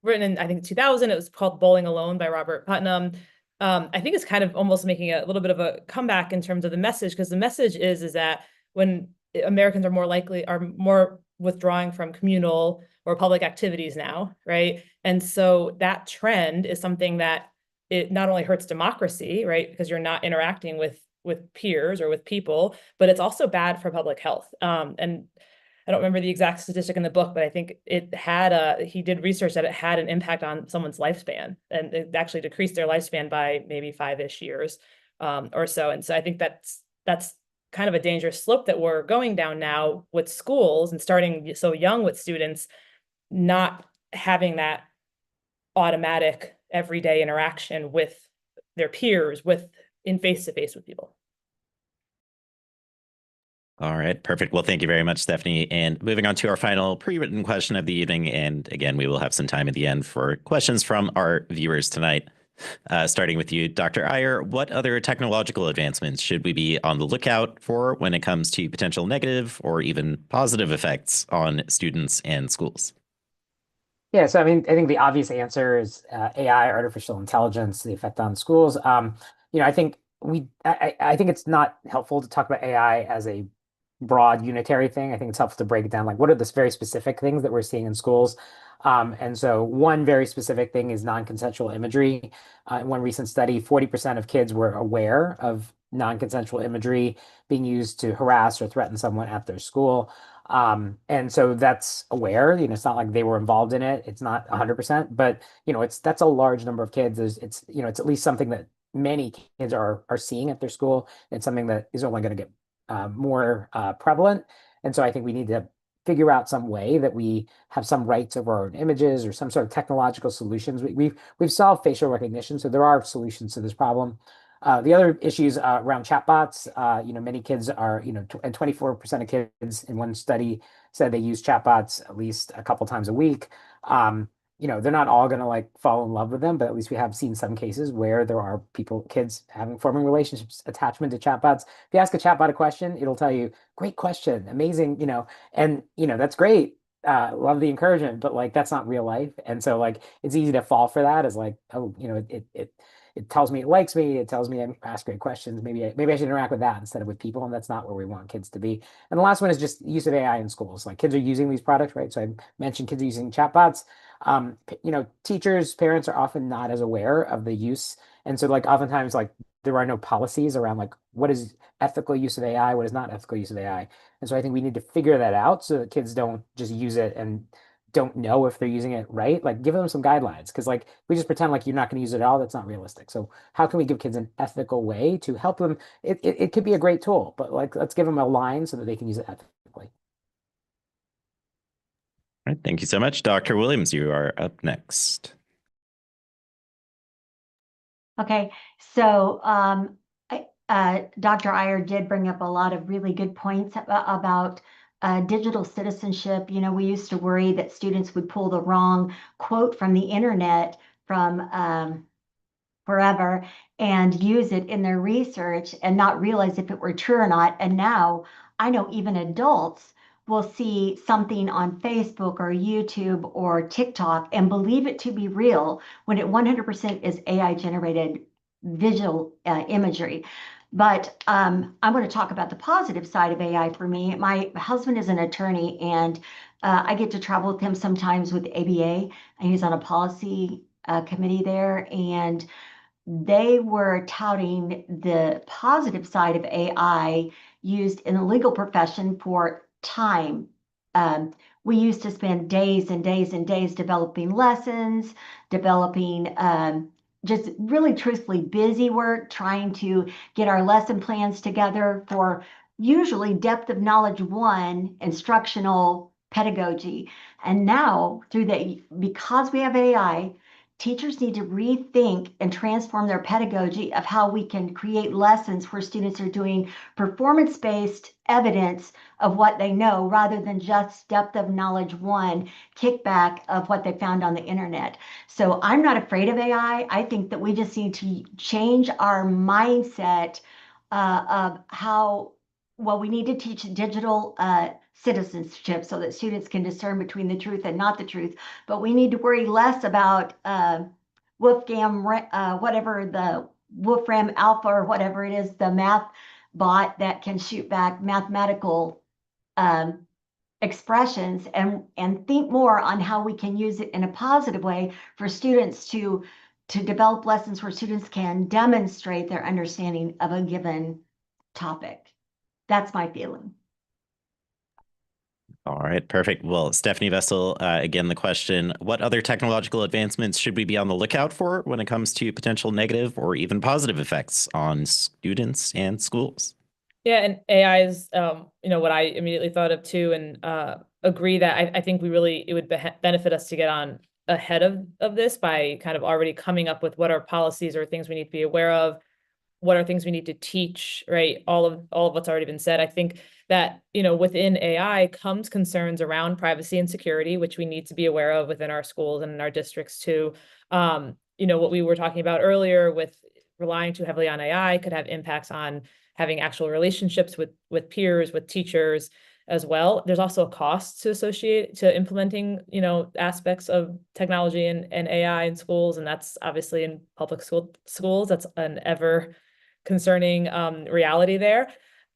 written in, I think, 2000. It was called Bowling Alone by Robert Putnam. I think it's kind of almost making a little bit of a comeback in terms of the message, because the message is that when Americans are more withdrawing from communal or public activities now, right? And so that trend is something that it not only hurts democracy, right? Because you're not interacting with peers or with people, but it's also bad for public health. And I don't remember the exact statistic in the book, but I think he did research that it had an impact on someone's lifespan, and it actually decreased their lifespan by maybe 5-ish years or so. And so I think that's kind of a dangerous slope that we're going down now with schools and starting so young with students, not having that automatic everyday interaction with their peers, in face-to-face with people. All right, perfect. Well, thank you very much, Stephanie. And moving on to our final pre-written question of the evening. And again, we will have some time at the end for questions from our viewers tonight. Starting with you, Dr. Iyer, what other technological advancements should we be on the lookout for when it comes to potential negative or even positive effects on students and schools? Yeah, so I mean, I think the obvious answer is AI, artificial intelligence, the effect on schools. I think I think it's not helpful to talk about AI as a broad unitary thing. I think it's helpful to break it down, like what are the very specific things that we're seeing in schools. And so one very specific thing is non-consensual imagery. In one recent study, 40% of kids were aware of non-consensual imagery being used to harass or threaten someone at their school. And so that's aware, it's not like they were involved in it. It's not 100%, but that's a large number of kids. It's at least something that many kids are seeing at their school. It's something that is only going to get more prevalent. And so I think we need to figure out some way that we have some rights over our own images or some sort of technological solutions. We've solved facial recognition, so there are solutions to this problem. The other issues around chatbots, many kids are, and 24% of kids in one study said they use chatbots at least a couple times a week. They're not all going to like fall in love with them, but at least we have seen some cases where there are kids forming relationships, attachment to chatbots. If you ask a chatbot a question, it'll tell you, great question, amazing, and that's great. Love the encouragement, but like that's not real life. And so like it's easy to fall for that as like, oh, it tells me it likes me. It tells me I ask great questions. Maybe I should interact with that instead of with people. And that's not where we want kids to be. And the last one is just use of AI in schools. Like kids are using these products, right? So I mentioned kids are using chatbots. Teachers, parents are often not as aware of the use. And so like oftentimes like there are no policies around like what is ethical use of AI, what is not ethical use of AI. And so I think we need to figure that out so that kids don't just use it and don't know if they're using it right. Like give them some guidelines, because like we just pretend like you're not going to use it at all. That's not realistic. So how can we give kids an ethical way to help them? It could be a great tool, but like let's give them a line so that they can use it ethically. All right, thank you so much. Dr. Williams, you are up next. Okay, so Dr. Iyer did bring up a lot of really good points about digital citizenship. We used to worry that students would pull the wrong quote from the internet from wherever and use it in their research and not realize if it were true or not. And now I know even adults will see something on Facebook or YouTube or TikTok and believe it to be real when it 100% is AI generated visual imagery. But I'm going to talk about the positive side of AI for me. My husband is an attorney, and I get to travel with him sometimes with ABA, and he's on a policy committee there. And they were touting the positive side of AI used in the legal profession for time. We used to spend days and days and days developing lessons, developing just really truthfully busy work, trying to get our lesson plans together for usually depth of knowledge one, instructional pedagogy. And now because we have AI, teachers need to rethink and transform their pedagogy of how we can create lessons where students are doing performance-based evidence of what they know rather than just depth of knowledge one kickback of what they found on the internet. So I'm not afraid of AI. I think that we just need to change our mindset of how, well, we need to teach digital citizenship so that students can discern between the truth and not the truth. But we need to worry less about Wolfram, whatever the Wolfram Alpha or whatever it is, the math bot that can shoot back mathematical expressions, and think more on how we can use it in a positive way for students to develop lessons where students can demonstrate their understanding of a given topic. That's my feeling. All right, perfect. Well, Stephanie Vessel, again, the question, what other technological advancements should we be on the lookout for when it comes to potential negative or even positive effects on students and schools? Yeah, and AI is, what I immediately thought of too, and agree that I think it would benefit us to get on ahead of this by kind of already coming up with what are policies or things we need to be aware of, what are things we need to teach, right? All of what's already been said. I think that, within AI comes concerns around privacy and security, which we need to be aware of within our schools and in our districts too. What we were talking about earlier with relying too heavily on AI could have impacts on having actual relationships with peers, with teachers as well. There's also a cost to implementing, aspects of technology and AI in schools. And that's obviously in public schools. That's an ever concerning reality there.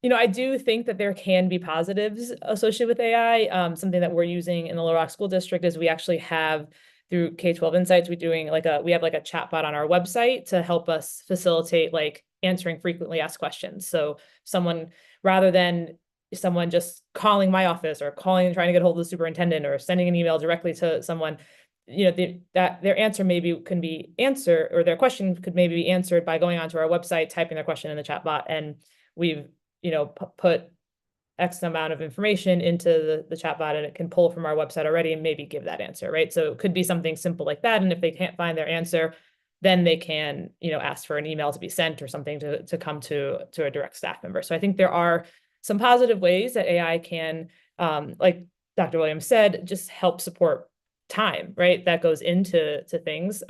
I do think that there can be positives associated with AI. Something that we're using in the Little Rock School District is we actually have, through K-12 Insights, we have a chat bot on our website to help us facilitate answering frequently asked questions. So rather than someone just calling my office or calling and trying to get hold of the superintendent or sending an email directly to someone, that their answer can be answered, or their question could maybe be answered by going onto our website, typing their question in the chat bot, and we've put X amount of information into the chat bot, and it can pull from our website already and maybe give that answer, right? So it could be something simple like that. And if they can't find their answer, then they can, ask for an email to be sent or something to come to a direct staff member. So I think there are some positive ways that AI can, like Dr. Williams said, just help support time, right? That goes into things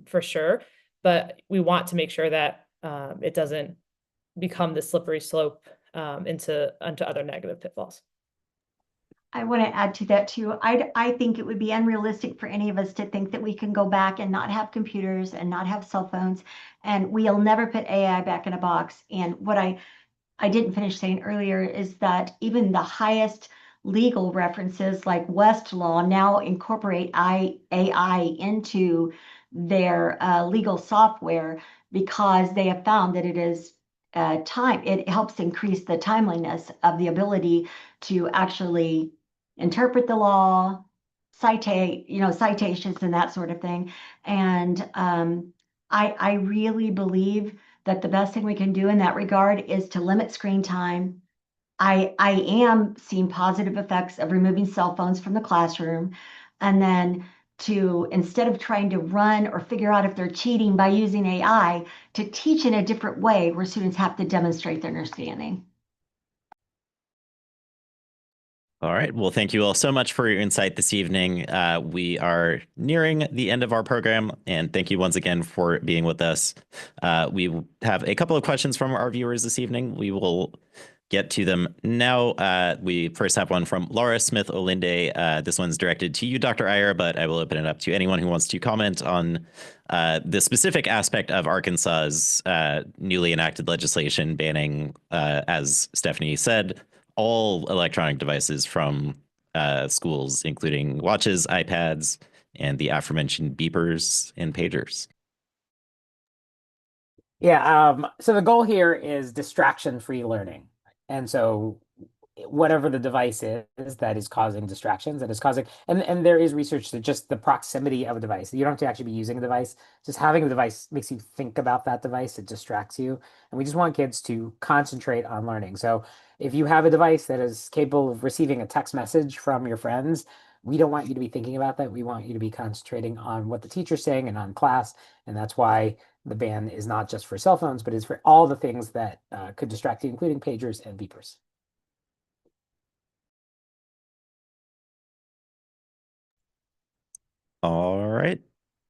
for sure. But we want to make sure that it doesn't become the slippery slope into other negative pitfalls. I want to add to that too. I think it would be unrealistic for any of us to think that we can go back and not have computers and not have cell phones, and we'll never put AI back in a box. And what I didn't finish saying earlier is that even the highest legal references like Westlaw now incorporate AI into their legal software because they have found that it helps increase the timeliness of the ability to actually interpret the law, citations and that sort of thing. And I really believe that the best thing we can do in that regard is to limit screen time. I am seeing positive effects of removing cell phones from the classroom, and then instead of trying to run or figure out if they're cheating by using AI, to teach in a different way where students have to demonstrate their understanding. All right. Well, thank you all so much for your insight this evening. We are nearing the end of our program, and thank you once again for being with us. We have a couple of questions from our viewers this evening. We will get to them now. We first have one from Laura Smith Olinde. This one's directed to you, Dr. Iyer, but I will open it up to anyone who wants to comment on the specific aspect of Arkansas's newly enacted legislation banning, as Stephanie said, all electronic devices from schools, including watches, iPads, and the aforementioned beepers and pagers. Yeah, so the goal here is distraction-free learning. And so whatever the device is that is causing distractions, and there is research that just the proximity of a device, you don't have to actually be using a device, just having a device makes you think about that device, it distracts you. And we just want kids to concentrate on learning. So if you have a device that is capable of receiving a text message from your friends, we don't want you to be thinking about that. We want you to be concentrating on what the teacher's saying and on class. And that's why the ban is not just for cell phones, but is for all the things that could distract you, including pagers and beepers. All right.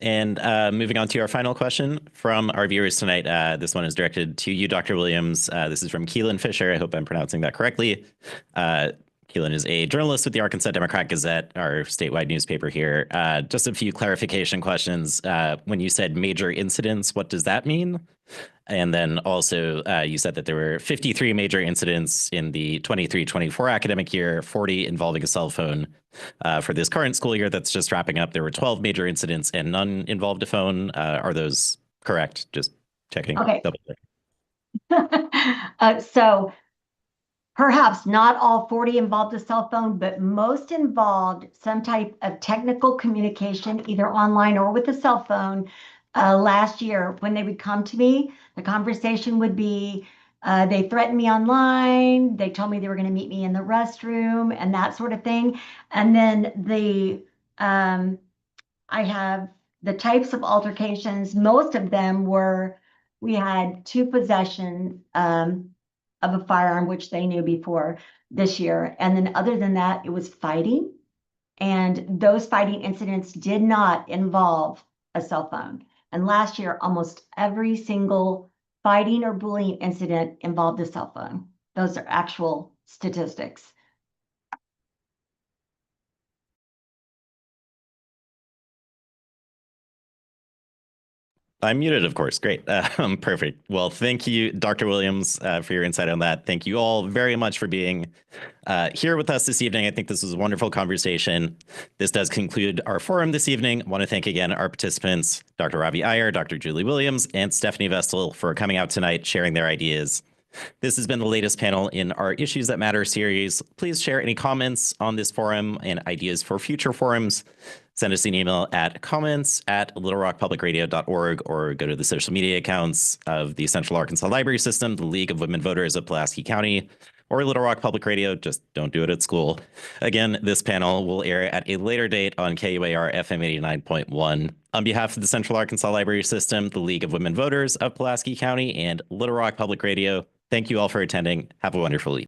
And moving on to our final question from our viewers tonight. This one is directed to you, Dr. Williams. This is from Keelan Fisher. I hope I'm pronouncing that correctly. Keelan is a journalist with the Arkansas Democrat-Gazette, our statewide newspaper here. Just a few clarification questions. When you said major incidents, what does that mean? And then also, you said that there were 53 major incidents in the 23-24 academic year, 40 involving a cell phone. For this current school year that's just wrapping up, there were 12 major incidents and none involved a phone. Are those correct? Just checking. Okay. Double check. So perhaps not all 40 involved a cell phone, but most involved some type of technical communication, either online or with a cell phone. Last year, when they would come to me, the conversation would be, they threatened me online, they told me they were going to meet me in the restroom and that sort of thing. And then I have the types of altercations, most of them were, we had 2 possessions of a firearm, which they knew before this year. And then other than that, it was fighting. And those fighting incidents did not involve a cell phone. And last year, almost every single fighting or bullying incident involved a cell phone. Those are actual statistics. I'm muted, of course. Great. Perfect. Well, thank you, Dr. Williams, for your insight on that. Thank you all very much for being here with us this evening. I think this was a wonderful conversation. This does conclude our forum this evening. I want to thank again our participants, Dr. Ravi Iyer, Dr. Julie Williams, and Stephanie Vestal for coming out tonight, sharing their ideas. This has been the latest panel in our Issues That Matter series. Please share any comments on this forum and ideas for future forums. Send us an email at comments@littlerockpublicradio.org or go to the social media accounts of the Central Arkansas Library System, the League of Women Voters of Pulaski County, or Little Rock Public Radio. Just don't do it at school. Again, this panel will air at a later date on KUAR FM 89.1. On behalf of the Central Arkansas Library System, the League of Women Voters of Pulaski County, and Little Rock Public Radio, thank you all for attending. Have a wonderful evening.